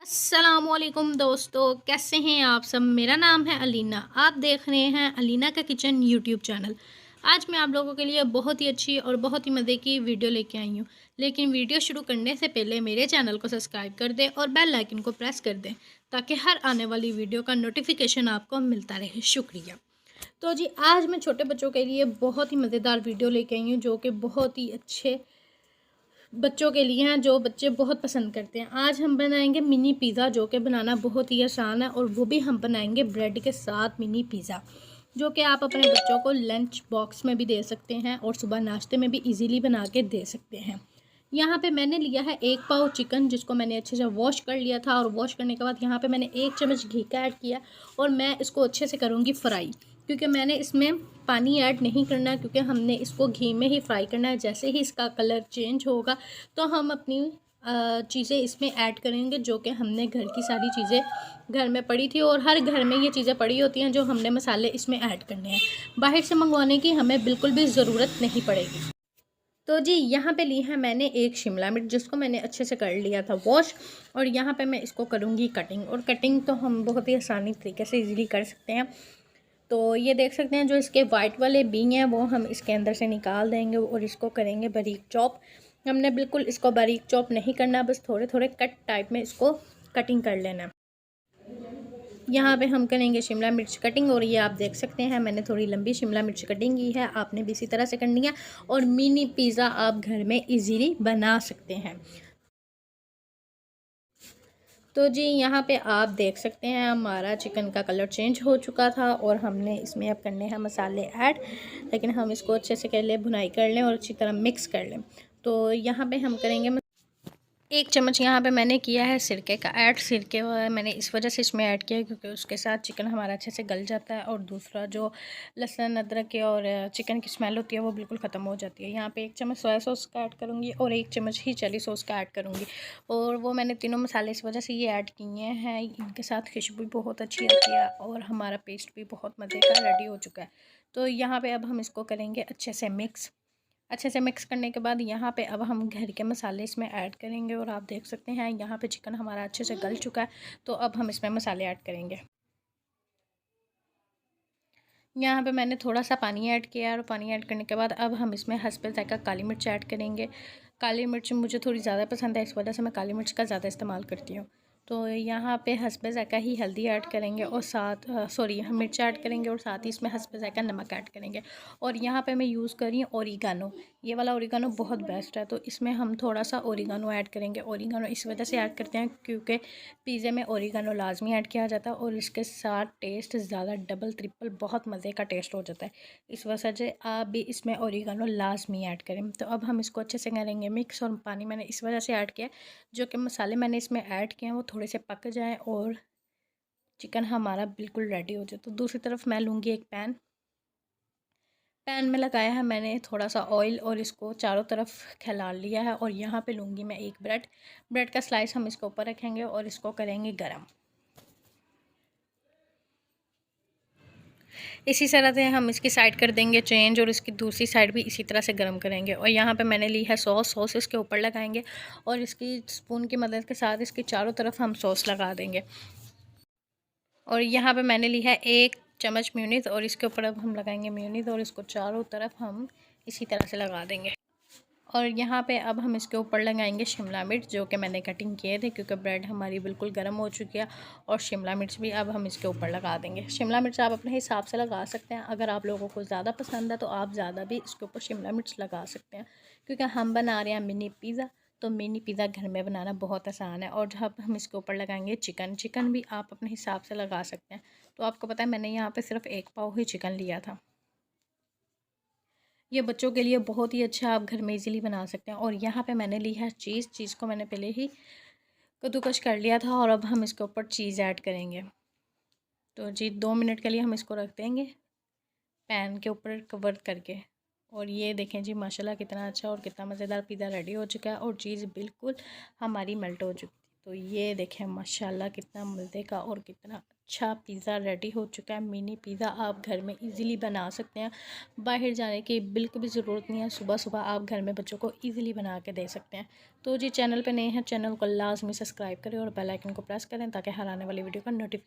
अस्सलामुअलैकुम दोस्तों, कैसे हैं आप सब। मेरा नाम है अलीना। आप देख रहे हैं अलीना का किचन यूट्यूब चैनल। आज मैं आप लोगों के लिए बहुत ही अच्छी और बहुत ही मज़े की वीडियो लेके आई हूँ। लेकिन वीडियो शुरू करने से पहले मेरे चैनल को सब्सक्राइब कर दें और बेल आइकन को प्रेस कर दें ताकि हर आने वाली वीडियो का नोटिफिकेशन आपको मिलता रहे। शुक्रिया। तो जी, आज मैं छोटे बच्चों के लिए बहुत ही मज़ेदार वीडियो लेके आई हूँ जो कि बहुत ही अच्छे बच्चों के लिए हैं, जो बच्चे बहुत पसंद करते हैं। आज हम बनाएंगे मिनी पिज़्ज़ा, जो कि बनाना बहुत ही आसान है, और वो भी हम बनाएंगे ब्रेड के साथ मिनी पिज़्ज़ा, जो कि आप अपने बच्चों को लंच बॉक्स में भी दे सकते हैं और सुबह नाश्ते में भी इजीली बना के दे सकते हैं। यहाँ पे मैंने लिया है 1 पाव चिकन, जिसको मैंने अच्छे से वॉश कर लिया था, और वॉश करने के बाद यहाँ पे मैंने 1 चम्मच घी का ऐड किया और मैं इसको अच्छे से करूँगी फ्राई, क्योंकि मैंने इसमें पानी ऐड नहीं करना, क्योंकि हमने इसको घी में ही फ्राई करना है। जैसे ही इसका कलर चेंज होगा तो हम अपनी चीज़ें इसमें ऐड करेंगे, जो कि हमने घर की सारी चीज़ें घर में पड़ी थी, और हर घर में ये चीज़ें पड़ी होती हैं जो हमने मसाले इसमें ऐड करने हैं। बाहर से मंगवाने की हमें बिल्कुल भी ज़रूरत नहीं पड़ेगी। तो जी, यहाँ पे ली है मैंने एक शिमला मिर्च, जिसको मैंने अच्छे से कर लिया था वॉश, और यहाँ पे मैं इसको करूँगी कटिंग। और कटिंग तो हम बहुत ही आसानी तरीके से इजीली कर सकते हैं। तो ये देख सकते हैं, जो इसके वाइट वाले बीन हैं वो हम इसके अंदर से निकाल देंगे और इसको करेंगे बारीक चॉप। हमने बिल्कुल इसको बारीक चॉप नहीं करना, बस थोड़े थोड़े कट टाइप में इसको कटिंग कर लेना। यहाँ पे हम करेंगे शिमला मिर्च कटिंग, और ये आप देख सकते हैं मैंने थोड़ी लंबी शिमला मिर्च कटिंग की है। आपने भी इसी तरह से करनी है, और मिनी पिज़्ज़ा आप घर में इजीली बना सकते हैं। तो जी, यहाँ पे आप देख सकते हैं हमारा चिकन का कलर चेंज हो चुका था, और हमने इसमें अब करने हैं मसाले ऐड। लेकिन हम इसको अच्छे से कर लें, भुनाई कर लें और अच्छी तरह मिक्स कर लें। तो यहाँ पे हम करेंगे 1 चम्मच यहाँ पे मैंने किया है सिरके का ऐड। सिरके मैंने इस वजह से इसमें ऐड किया है क्योंकि उसके साथ चिकन हमारा अच्छे से गल जाता है, और दूसरा जो लहसुन अदरक के और चिकन की स्मेल होती है वो बिल्कुल ख़त्म हो जाती है। यहाँ पे 1 चम्मच सोया सॉस का ऐड करूँगी और 1 चम्मच ही चिली सॉस का ऐड करूँगी, और वो मैंने तीनों मसाले इस वजह से ये ऐड किए हैं। इनके साथ खुशबू बहुत अच्छी आती है, और हमारा पेस्ट भी बहुत मज़े का रेडी हो चुका है। तो यहाँ पर अब हम इसको करेंगे अच्छे से मिक्स। अच्छे से मिक्स करने के बाद यहाँ पे अब हम घर के मसाले इसमें ऐड करेंगे, और आप देख सकते हैं यहाँ पे चिकन हमारा अच्छे से गल चुका है। तो अब हम इसमें मसाले ऐड करेंगे। यहाँ पे मैंने थोड़ा सा पानी ऐड किया है, और पानी ऐड करने के बाद अब हम इसमें हस्बे ज़ायक़ा काली मिर्च ऐड करेंगे। काली मिर्च मुझे थोड़ी ज़्यादा पसंद है, इस वजह से मैं काली मिर्च का ज़्यादा इस्तेमाल करती हूँ। तो यहाँ पे हस्बे ज़ायक़ा ही हल्दी ऐड करेंगे, और साथ मिर्च ऐड करेंगे, और साथ ही इसमें हस्बे ज़ायक़ा नमक ऐड करेंगे। और यहाँ पे मैं यूज़ कर रही हूँ ओरिगानो। ये वाला ओरिगानो बहुत बेस्ट है, तो इसमें हम थोड़ा सा ओरिगानो ऐड करेंगे। ओरिगानो इस वजह से ऐड करते हैं क्योंकि पिज़्ज़े में ओरिगानो लाजमी ऐड किया जाता है, और इसके साथ टेस्ट ज़्यादा डबल ट्रिपल बहुत मज़े का टेस्ट हो जाता है। इस वजह से आप भी इसमें ओरिगानो लाजमी ऐड करें। तो अब हम इसको अच्छे से करेंगे मिक्स, और पानी मैंने इस वजह से ऐड किया जो कि मसाले मैंने इसमें ऐड किए हैं वो थोड़े से पक जाएँ और चिकन हमारा बिल्कुल रेडी हो जाए। तो दूसरी तरफ मैं लूँगी एक पैन में लगाया है मैंने थोड़ा सा ऑयल, और इसको चारों तरफ फैला लिया है। और यहाँ पे लूँगी मैं एक ब्रेड का स्लाइस हम इसके ऊपर रखेंगे और इसको करेंगे गरम। इसी तरह से हम इसकी साइड कर देंगे चेंज, और इसकी दूसरी साइड भी इसी तरह से गर्म करेंगे। और यहाँ पे मैंने ली है सॉस इसके ऊपर लगाएंगे, और इसकी स्पून की मदद के साथ इसके चारों तरफ हम सॉस लगा देंगे। और यहाँ पे मैंने ली है 1 चम्मच मेयोनीज़, और इसके ऊपर अब हम लगाएंगे मेयोनीज़, और इसको चारों तरफ हम इसी तरह से लगा देंगे। और यहाँ पे अब हम इसके ऊपर लगाएंगे शिमला मिर्च, जो कि मैंने कटिंग किए थे, क्योंकि ब्रेड हमारी बिल्कुल गर्म हो चुकी है। और शिमला मिर्च भी अब हम इसके ऊपर लगा देंगे। शिमला मिर्च आप अपने हिसाब से लगा सकते हैं, अगर आप लोगों को ज़्यादा पसंद है तो आप ज़्यादा भी इसके ऊपर शिमला मिर्च लगा सकते हैं, क्योंकि हम बना रहे हैं मिनी पिज़्ज़ा। तो मिनी पिज़्ज़ा घर में बनाना बहुत आसान है। और जब हम इसके ऊपर लगाएंगे चिकन भी आप अपने हिसाब से लगा सकते हैं। तो आपको पता है मैंने यहाँ पर सिर्फ 1 पाव ही चिकन लिया था। ये बच्चों के लिए बहुत ही अच्छा आप घर में इजीली बना सकते हैं। और यहाँ पे मैंने ली है चीज़ को मैंने पहले ही कद्दूकश कर लिया था, और अब हम इसके ऊपर चीज़ ऐड करेंगे। तो जी 2 मिनट के लिए हम इसको रख देंगे पैन के ऊपर कवर करके। और ये देखें जी, माशाल्लाह कितना अच्छा और कितना मज़ेदार पिज़्ज़ा रेडी हो चुका है, और चीज़ बिल्कुल हमारी मेल्ट हो चुकी है। तो ये देखें माशाल्लाह कितना मज़े का और कितना अच्छा पिज़्ज़ा रेडी हो चुका है। मिनी पिज़्ज़ा आप घर में इजीली बना सकते हैं। बाहर जाने की बिल्कुल भी ज़रूरत नहीं है। सुबह सुबह आप घर में बच्चों को इजीली बना के दे सकते हैं। तो जी चैनल पे नए हैं, चैनल को लाजमी सब्सक्राइब करें और बेल आइकन को प्रेस करें ताकि हर आने वाली वीडियो का नोटिफिकेशन